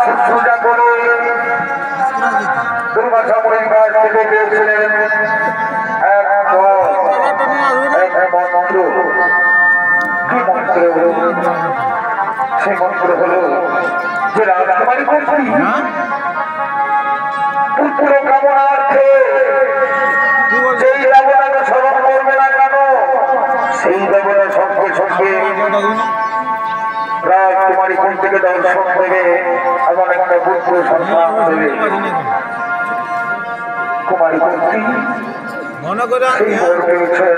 শুশ্রূষা করে দুর্বাসা মুনির কাছ থেকে পেয়েছিলেন এক মন্ত্র। কি মন্ত্র? সেই মন্ত্র হল যে রাজকুমারী কর্তৃ পুত্র কামনার্থে যেই দেবতাকে স্মরণ করবে না কেন সেই দেবতা সঙ্গে সঙ্গে রাজকুমারী কর্তৃকে দর্শন দেবে এমন একটা পুত্র সন্তান দেবে। কুমারী কর্তৃ সেই বর পেয়েছেন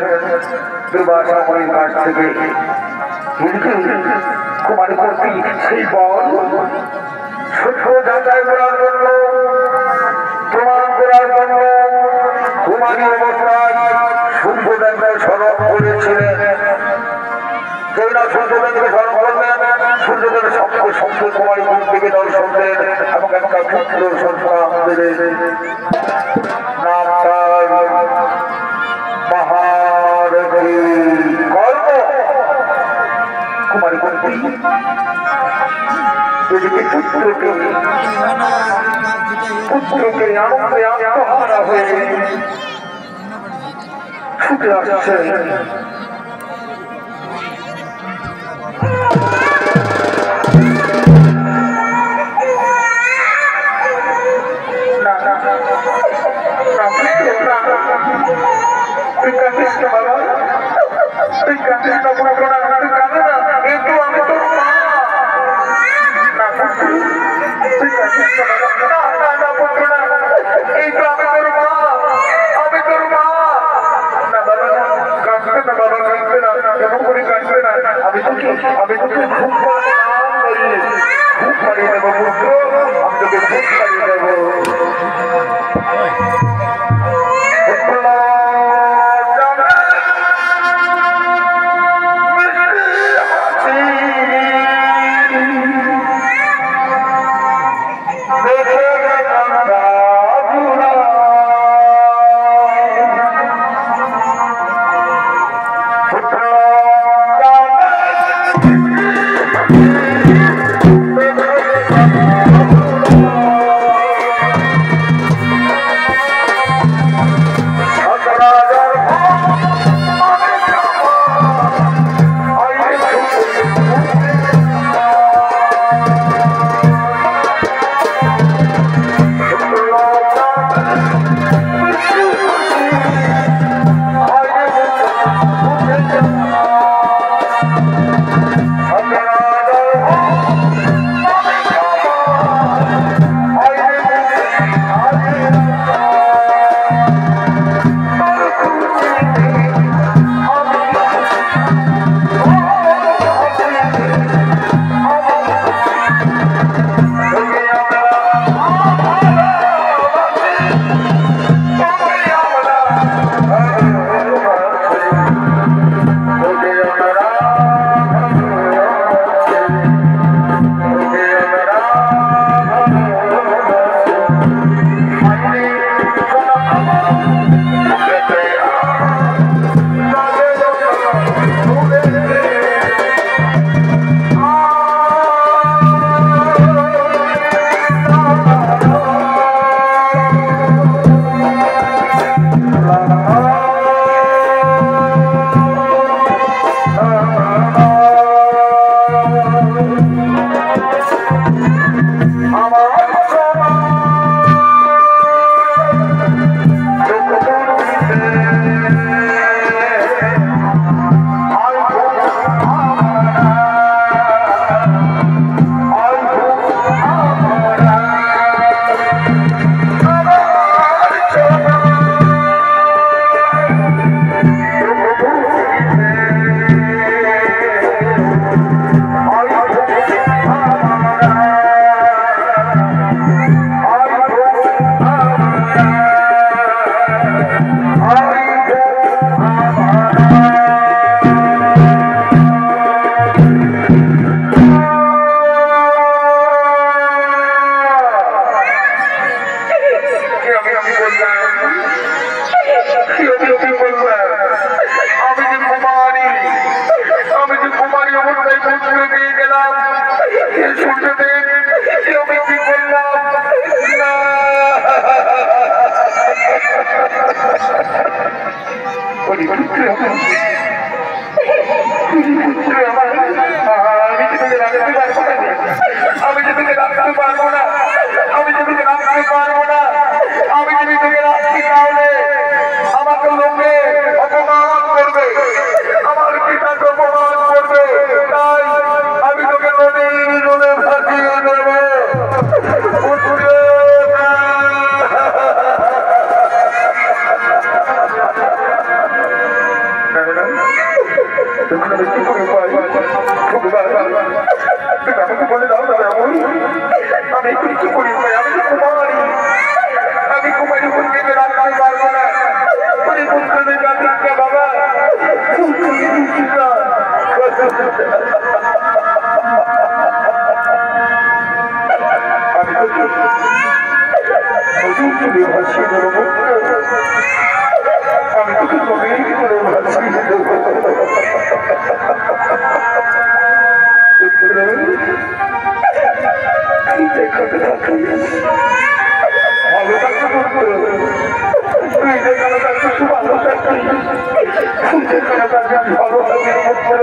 দুর্বাসা মুনির কাছ থেকে। কিন্তু কুমারী কর্তৃ সেই বর সত্য যাচাই করার জন্য, প্রমাণ করার জন্য কুমারী অবস্থায় সূর্যদেবকে স্মরণ করেছিলেন। যেই না সূর্যদেবকে স্মরণ করলেন, সূর্যদেব সঙ্গে সঙ্গে কুমারী কর্তৃকে দর্শন দেন এবং একটা পুত্র সন্তান দেবেন। নাম তার মহারথী কর্ম। কুমারী কর্তৃ এদিকে পুত্রকে আনন্দে আত্মহারা হয়ে ছুটে আসছে। আমি তোকে খুব পারিয়ে দেবো পুত্র, আমি তোকে খুব পারিয়ে দেবো। আমি যে কুমারী অবস্থায় পুত্র দিয়ে গেলাম, সূর্যদেব আমি যদি রাখতে পারবো না, আমি যদি রাখতে পারবো না, আমি যদি তোকে রাখি তাহলে আমাকে লোকে অপমান করবে, আমার পিতাকে অপমান করবে, তাই আমি তোকে নদীর জলে ভাসিয়ে দেবো। আমাকে বলে দাও দাদা, আমি কিছু করি, আমি কুমারী, আমি কুমারী বলতে রাখতে পারবো না। বাবা ভাসিয়ে দেবো, আমি তোকে নদীর করে ভাসিয়ে দেবো। ভালো থাকতে করতো, তুই যেখানে থাকতে খুব ভালো থাকতি, তুই যেখানে থাকতে ভালো থাকতে করতো।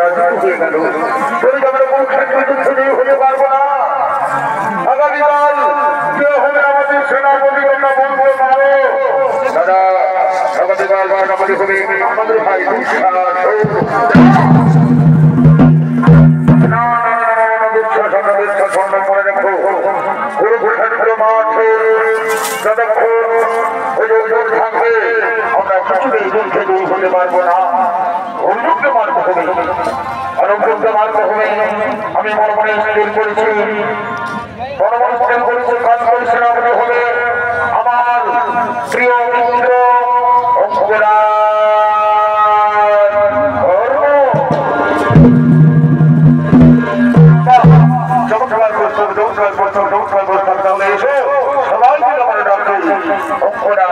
পরাজিত হয়ে গেল। তুমি আমার মুখে হতে পারবো না। আগামীকাল কেউ হবে আমাদের সেনাপতি তোমরা বলবো পারো দাদা। আগামীকাল সেনাপতি হবে আমাদের ভাই হতে পারবো না। অভিযুক্ত মার্গ হবে, অনুযুক্ত মার্গ হবে। আমি মনে মনে স্থির করেছি, মনে মনে স্থির করেছি কাজ করে সেনাপতি হবে আমার প্রিয় মিত্র তাহলে এসো সবাই মিলে আমার ডাক্তার অঙ্করা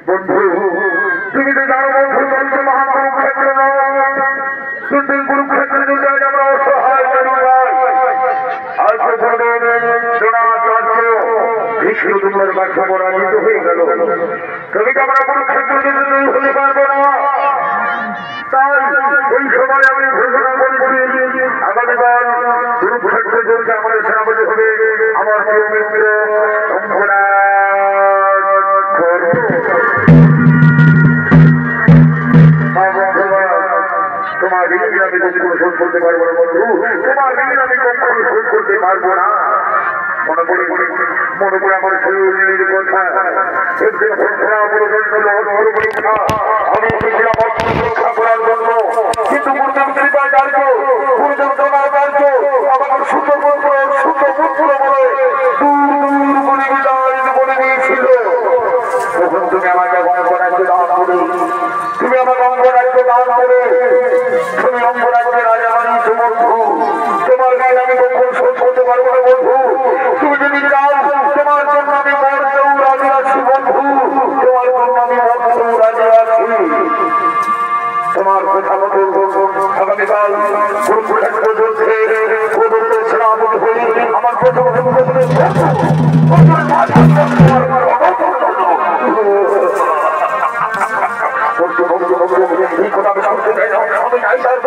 বন্ধু তুমি তো জানো বন্ধু চলছে মহাকুরুক্ষেত্র কিন্তু কুরুক্ষেত্রে যদি আজ আমরা অসহায় আজকে ভীষ্ম তোমার কাছে পরাজিত হয়ে গেল তবে তো আমরা কুরুক্ষেত্র যদি হতে পারবো না তাই ওই সময় আমি ঘোষণা করেছি আগামীকাল কুরুক্ষেত্রে যদি আমাদের সেনাপতি হবে আমার প্রিয় মিত্র তোমার ঋণ আমি কখনো শোধ করতে পারবো না বন্ধু তোমার ঋণ আমি কখনো শোধ করতে পারবো না মনে পড়ে আমার শরীরের কথা আমি এসেছিলাম রক্ষা করার জন্য কিন্তু গুরুদেব কৃপা কার্য গুরুদেব তোমার কার্য আমাকে সুন্দর পুত্র বলে দূর করে বিদায় বলে দিয়েছিল তখন তুমি আমাকে অঙ্গরাজ্য দান করে তুমি আমাকে অঙ্গরাজ্য দান করে তুমি অঙ্গরাজ্যে রাজা বানিয়েছ বন্ধু তোমার গায়ে আমি কখন শোধ করতে পারবো না বন্ধু তুমি যদি চাও তোমার জন্য আমি মরতেও রাজি আছি বন্ধু তোমার জন্য আমি মরতেও রাজি আছি তোমার কথা মতো আগামীকাল কুরুক্ষেত্র যুদ্ধে সেনাপতি হয়ে আমার প্রথম এই কথা আমি শুনতে চাই না আমি নাই তার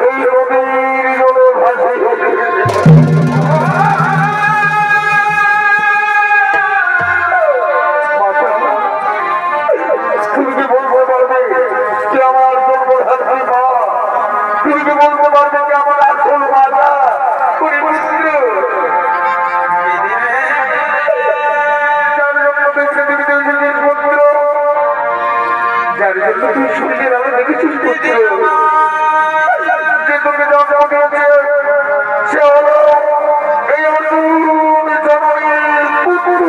এই আমাদেরকে জন্ম দিয়েছে সে হলো এই অর্জুন জননী কুকুর।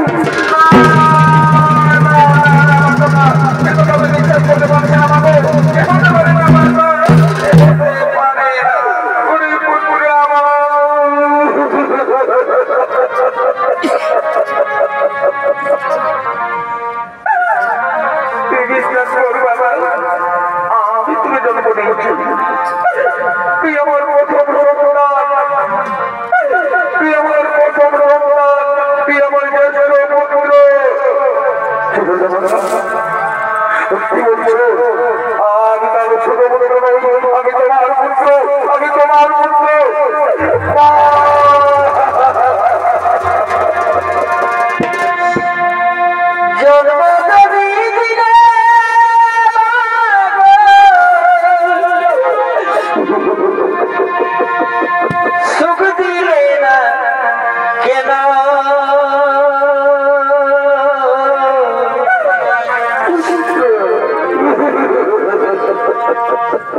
বিশ্বাস করতে পারছে আমাদের বিশ্বাস কর বাবা আমি তুমি জন্ম দিয়েছি তুই আমার প্রথম সন্তান তুই আমার প্রথম সন্তান তুই আমার জ্যেষ্ঠ পুত্র সত্যি বলছো আমি তাহলে ছোট পুত্র নই আমি তোমার পুত্র আমি তোমার পুত্র सुख दिले ना केन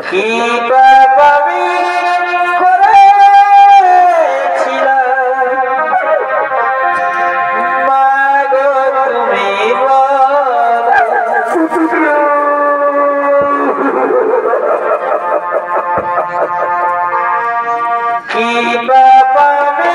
কি পাবি করেছিলাম মাগো তুমি কি পাবি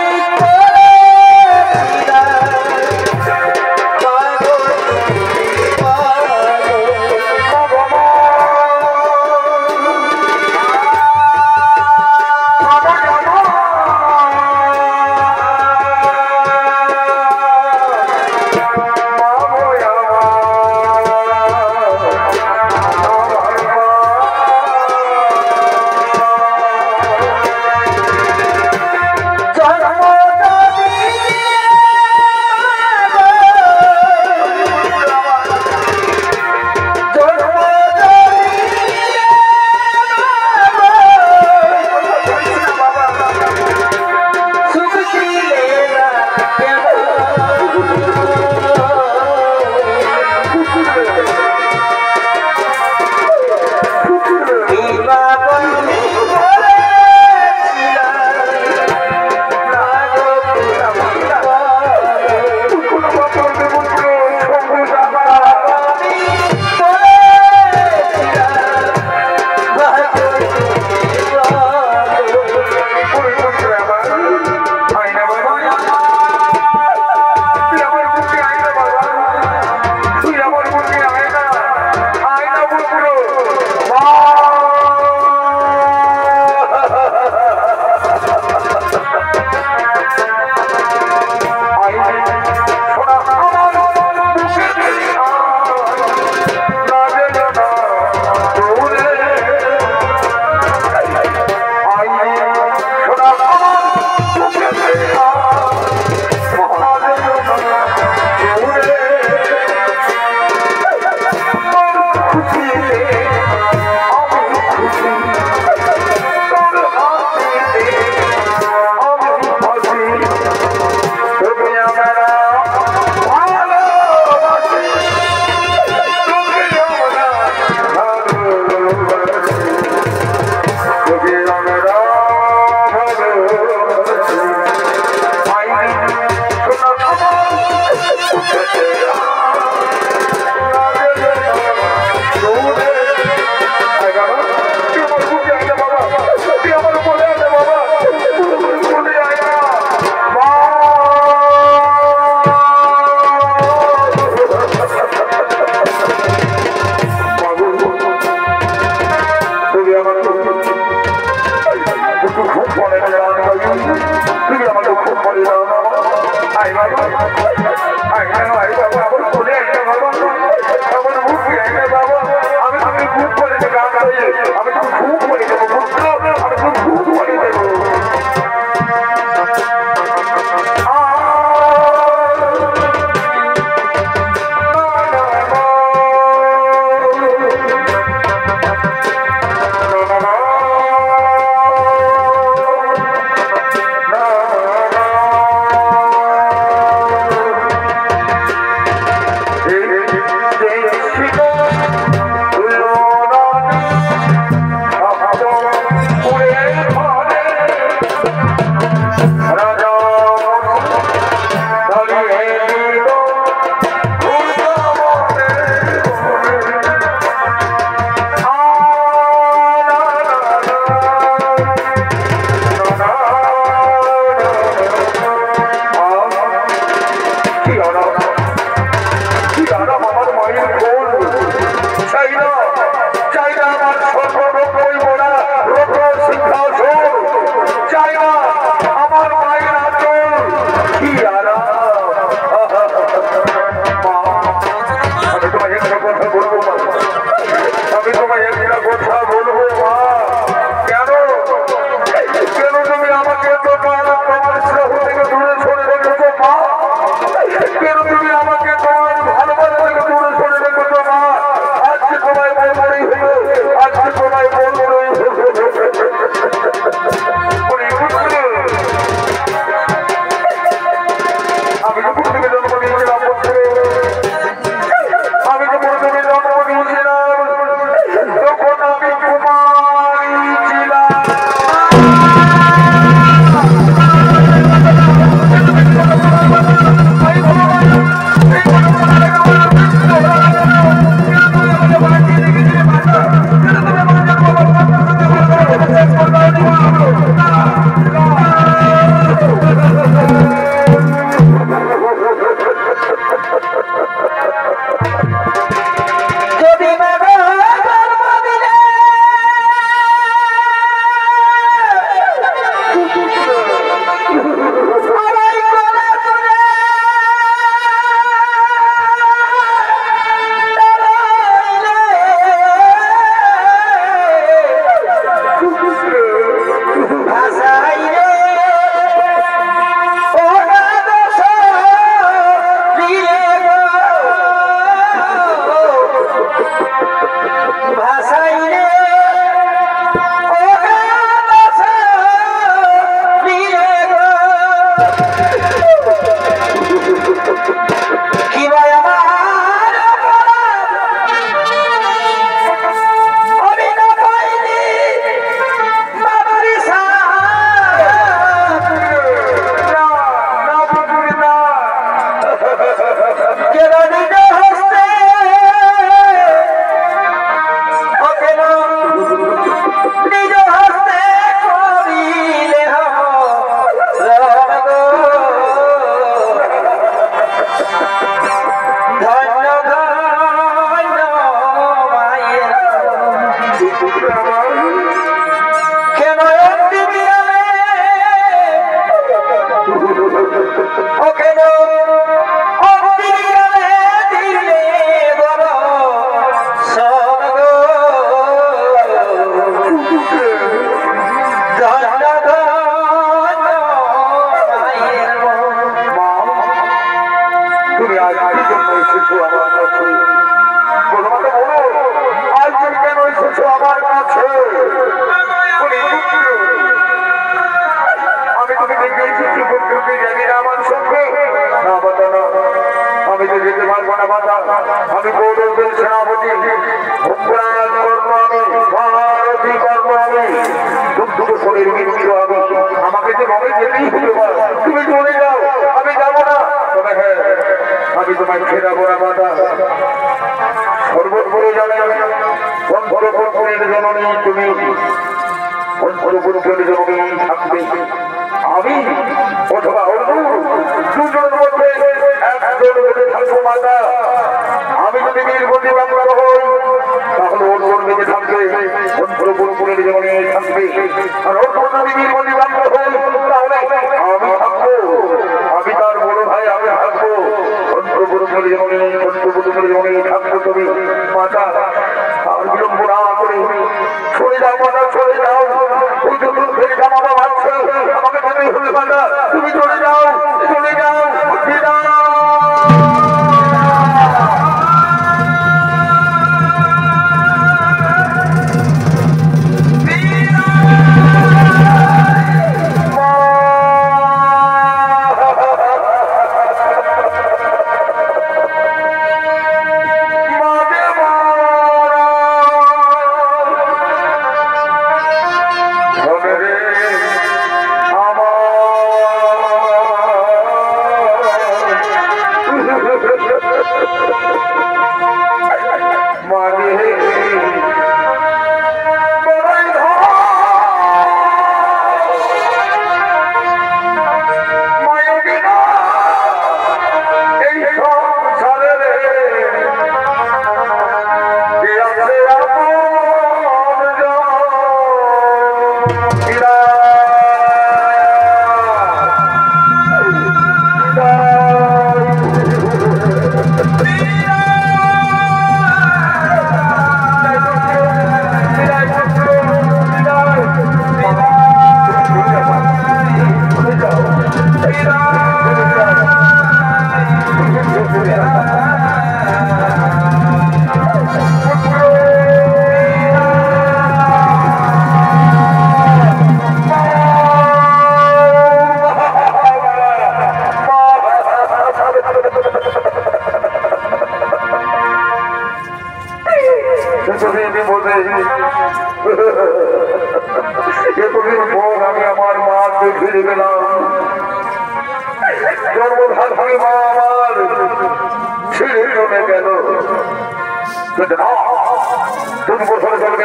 তুমি বছরে চলবে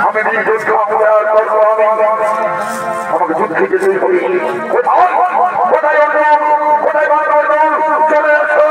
আমি নিজ আমাকে যুদ্ধে যেতে হবে কোথায় কোথায় কোথায় চলে আসো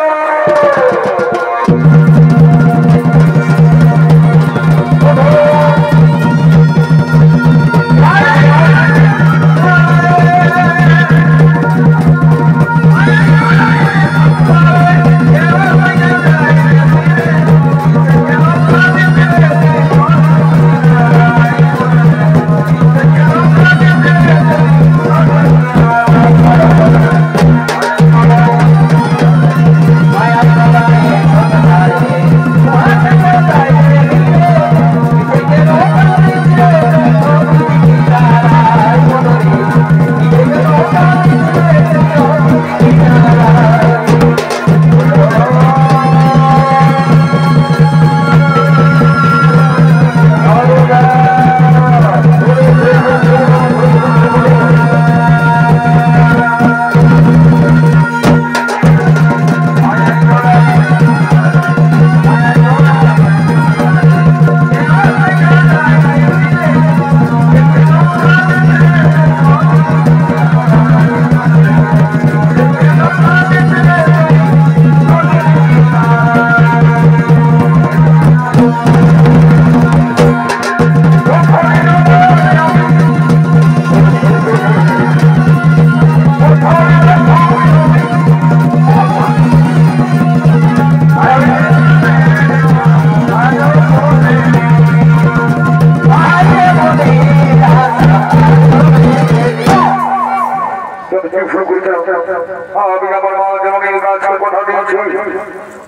আমি আমার মা যেমন গাছকে কথা দিয়েছি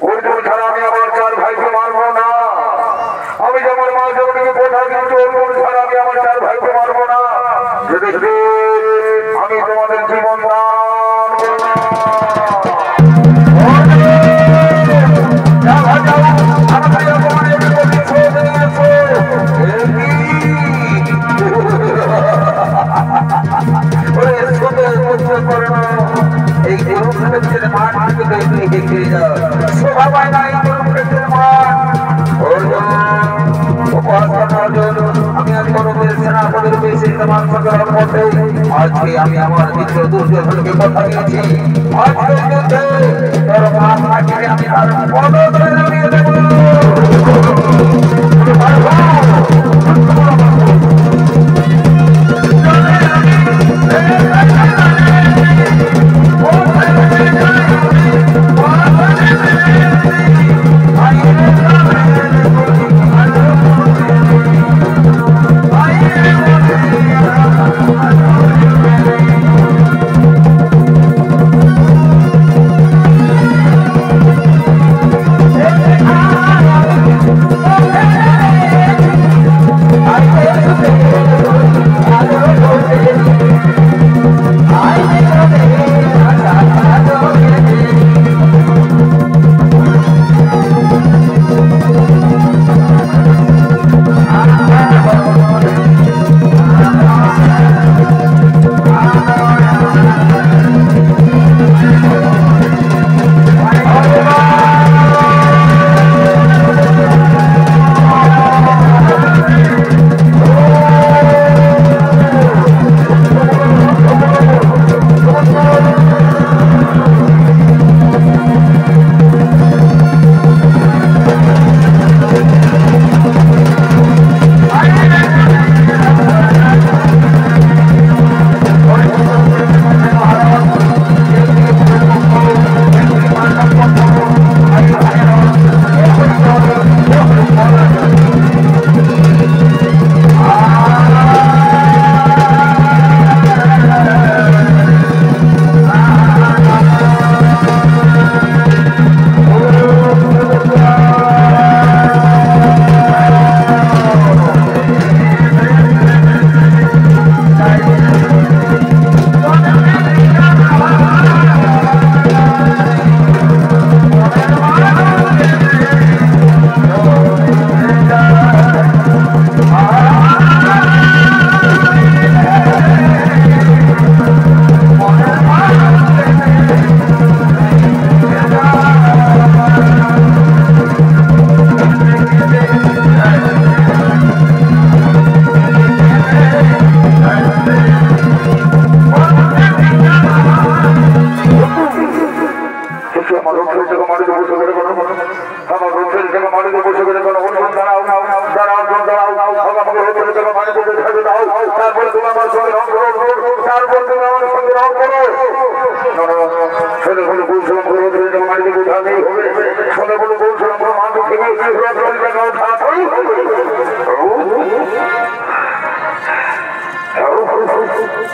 অর্জুন ছাড়া আমি আমার চার ভাইকে মারবো না আমি যেমন মা যেমন কথা দিয়েছি অর্জুন ছাড়া আমি আমার চার ভাইকে মারবো না আমি তোমাদের জীবন আজকে আমি আমার মিত্র দুর্যোধনকে কথা দিয়েছি আজকের যুদ্ধে তোর মাথা কেটে আমি তার পদতলে নামিয়ে দেব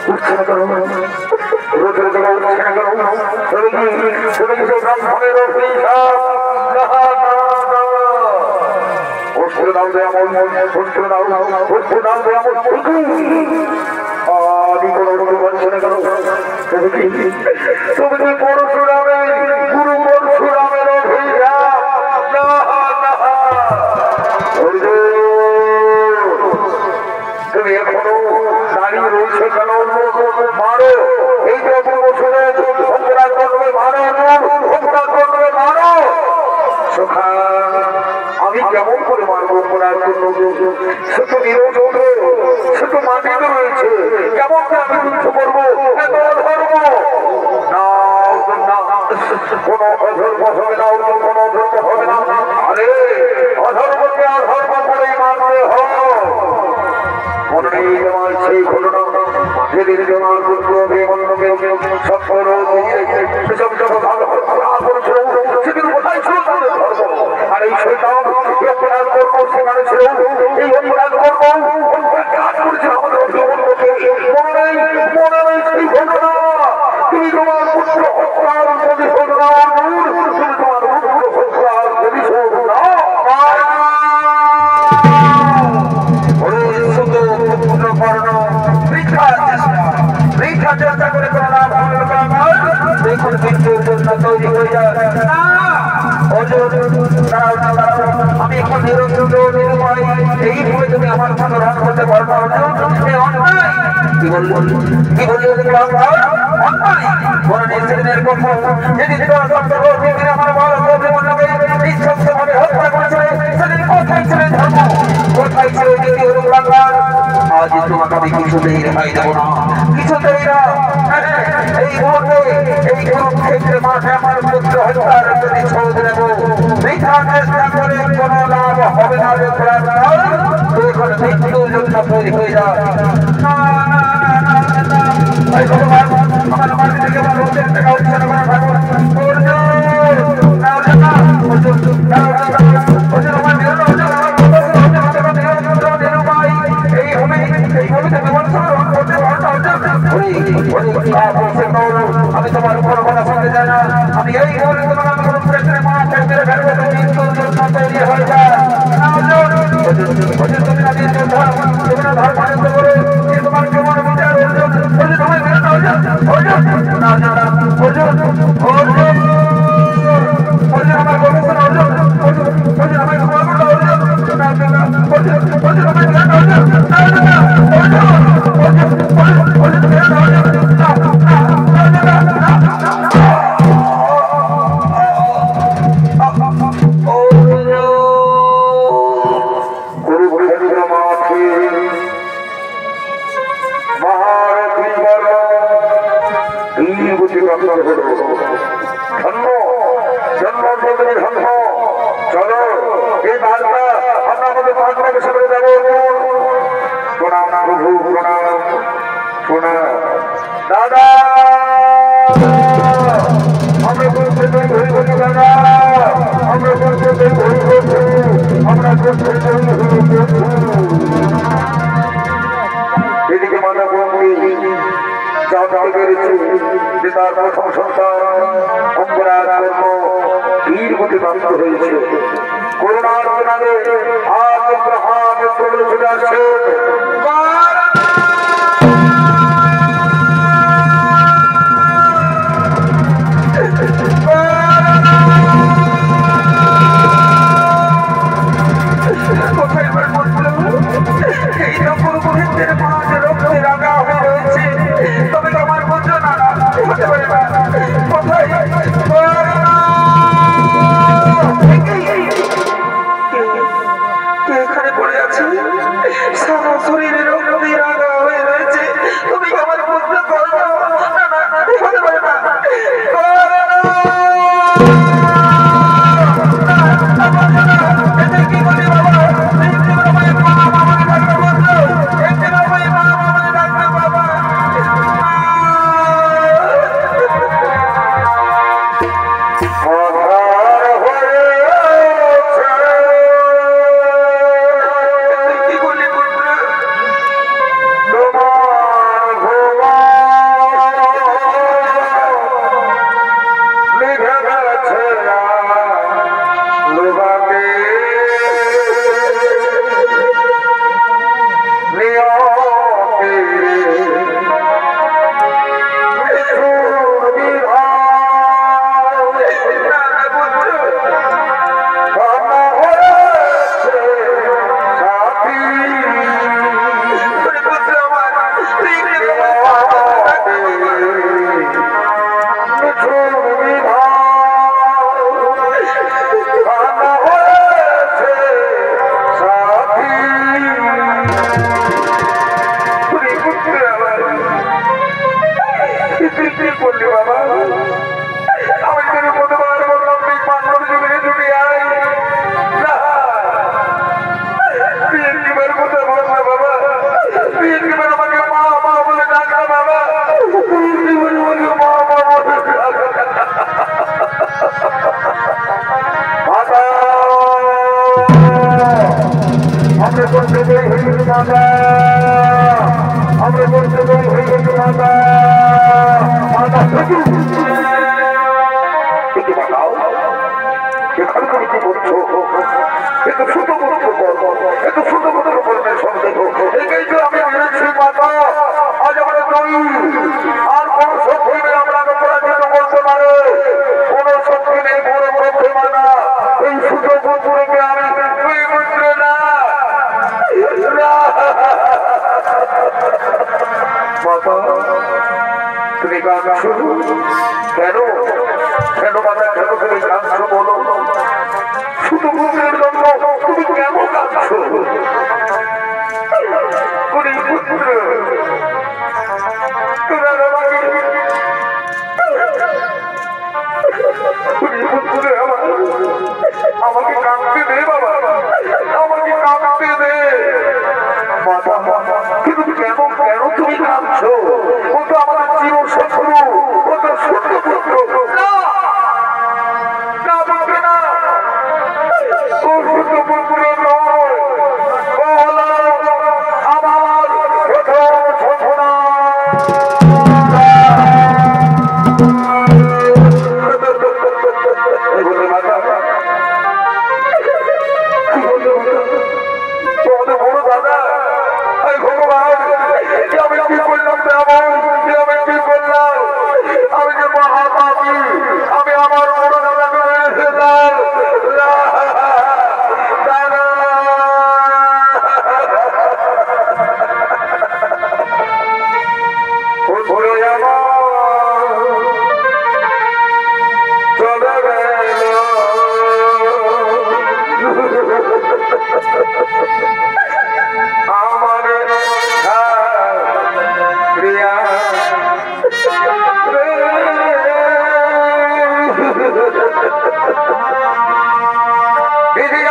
উঠছে না কেন রোদের বেলা উঠছে না কেন তুমি কি সেই ব্রাহ্মণের অভিশাপ অস্ত্র দাও দেয়ামল অস্ত্র দাও অস্ত্র দাও দেয়ামল আমি কোনো কিছু বলছি না কেন তুমি কি পরশুরামের গুরু পরশুরামের অভিশাপ তুমি এখনো দাঁড়িয়ে রয়েছে কেন মারো এই যে পূর্বসূরে অপরাধ করবে মারো অপরাধ করবে মারো সখা আমি কেমন করে মারবো অপরাধ করবো সে তো নিরোধ সে তো মাটিতে রয়েছে কেমন করে আমি যুদ্ধ করবো ধর্ম কোনো অধর্ম হবে না অর্জুন কোনো অধর্ম হবে না আরে অধর্মকে অধর্ম করেই মানবে মনে নেই তোমার সেই ঘটনা যেদিন তোমার পুত্র অভিমন্যকে সফল সেদিন কোথায় ছিল তাদের ধর্ম আর এই শৈতান অপরাধ করবো সেখানে ছিল এই অপরাধ করবো কাজ করেছিল আমাদের অভিমন্যকে মনে নেই সেই ঘটনা তুমি তোমার পুত্র হত্যার প্রতিশোধ নাও তুমি তোমার পুত্র হত্যার প্রতিশোধ নাও চেষ্টা করে দেখুন মৃত্যুর জন্য তৈরি হয়ে যায় আমি এখন নিরুপায় এই ভূমি তুমি আমার মতো রণ করতে পারবো কি বললি অন্যায় বড় নিশ্চিতের কথা যেদিন আমার বড় অভিমন্যকে নিঃশব্দভাবে হত্যা করেছিল সেদিন কোথায় ছিলেন ধর্ম কোথায় ছিল দ্বিতীয় রূপলাঙ্গার আজ তোমাকে আমি কিছুতেই রেহাই দেব না কিছুতেই না এই মুহূর্তে এই কুরুক্ষেত্রের মাঠে আমার পুত্র হত্যার প্রতিশোধ নেব বৃথা চেষ্টা করে কোনো লাভ হবে না রে এখন মৃত্যুর জন্য তৈরি হয়ে যায় আমার বাড়ি থেকে আমার টাকা উঠছে না আমি তোমার উপর কথা শুনতে চাই না আমি এই বলে তোমার কুরুক্ষেত্রে মাঠে মেরে ফেলবো মৃত্যুর জন্য তৈরি হয়ে যায় তোমার কেমন বিচার আমার গবেষণা চলো এই বার্তা আমরা আমাদের মহাত্মাকে সামনে যাবো প্রণাম প্রভু প্রণাম প্রণাম দাদা আমরা করতে ধরে ধরে দাদা আমরা করতে ধরে ধরে আমরা করতে এদিকে মাতা বন্ধু জানতে পেরেছি যে তার প্রথম সন্তান অঙ্গরাজ কর্ম বীর গতি প্রাপ্ত হয়েছে করুণার নামে হাত চলে চলে আসে তবে তোমার বুঝো না কোথায় এখানে পড়ে আছে সারা শরীরে রক্তের রাগা বাবা আমি তোকে কতবার বললাম তুই পান্ডব যুগে ছুটি আয় না তুই একবার কথা বল না বাবা তুই একবার আমাকে মা মা বলে ডাক না বাবা তুই একবার আমাকে মা মা বলে ডাক মাতা আমরা করতে গেলে হয়ে গেছে মাতা আমরা করতে গেলে হয়ে গেছে মাতা মাতা একটু বাঁচাও এখানকার কি করছো একটু ছোট করছো একটু ছোট কথা করবেন সব দেখো এটাই তো আমি বলেছি মাতা আজ আমরা জয়ী আর কোন শক্তি নেই আপনাকে পরাজিত করতে পারে কোন শক্তি নেই বড় পক্ষে মাতা এই ছোট পুকুরকে আমি তুই বুঝবে না মাতা তুমি কাঁদছো কেন কেন মাতা কেন তুমি কাঁদছো বলো শুধু পুকুরের জন্য তুমি কেন কাঁদছো পুত্র তোমার আমাকে আমাকে কাঁদতে দে বাবা আমাকে কাঁদতে দে মাতা কিন্তু কেন কেন তুমি কাঁদছো ও তো আমাদের চির শত্রু ও তো সত্য পুত্র না বলবে না ও সত্য পুত্র নয় ও হলো আমার প্রথম সন্তান আমি আমার বড় দাদাকে চলে গেল আমার প্রিয়া দিদি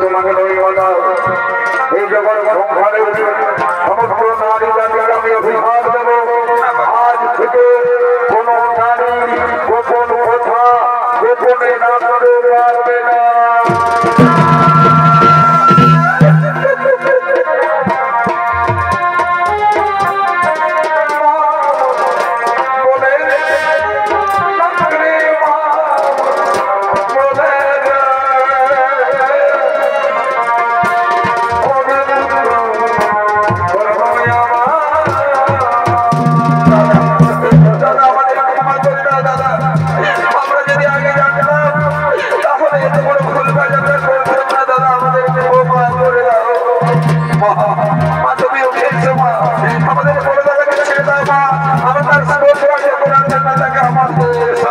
তোমাকে এই জগৎ সংসারে সমস্ত নারী জাতিকে আমি অভিশাপ দেব আজ থেকে কোন নারী গোপন কথা গোপনে না করে পারবে না আমাদের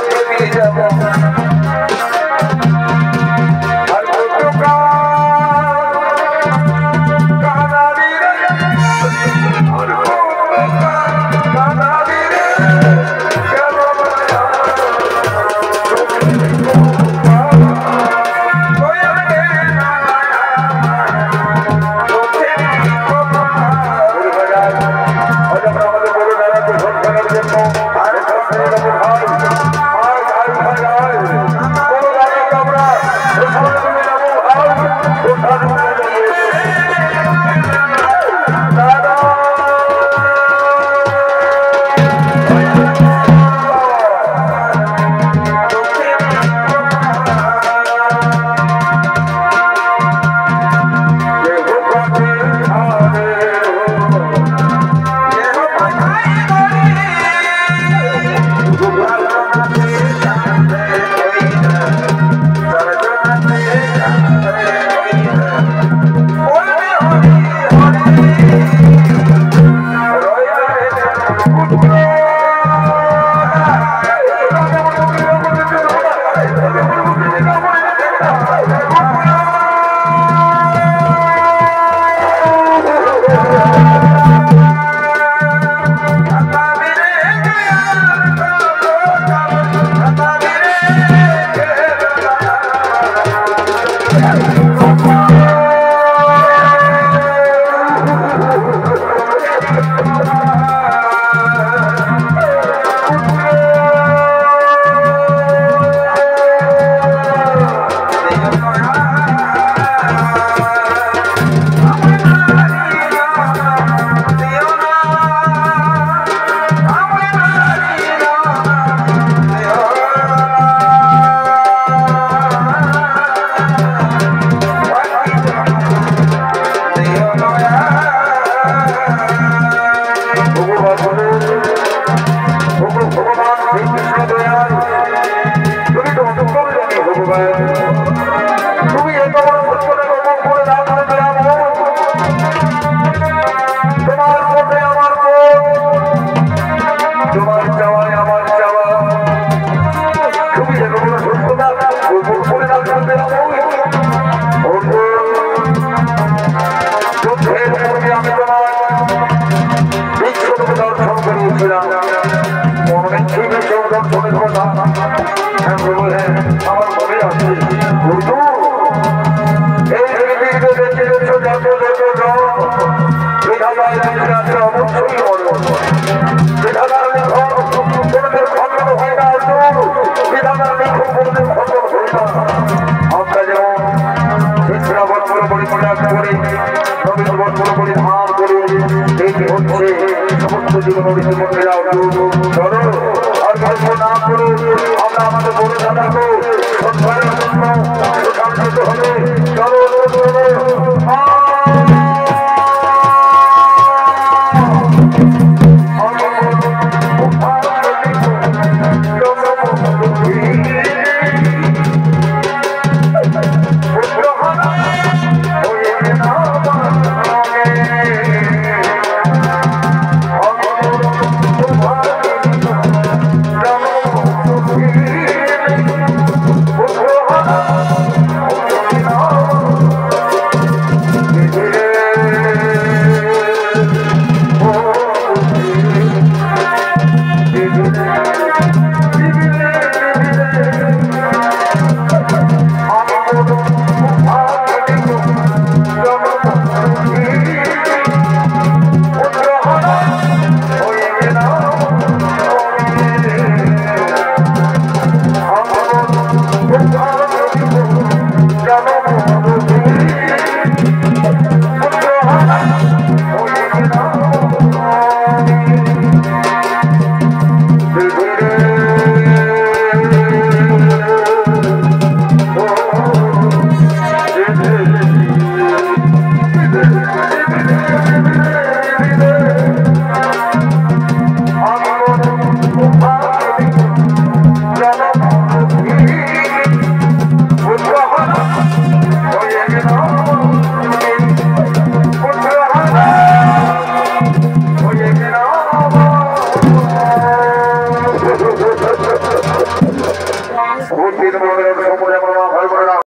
চলো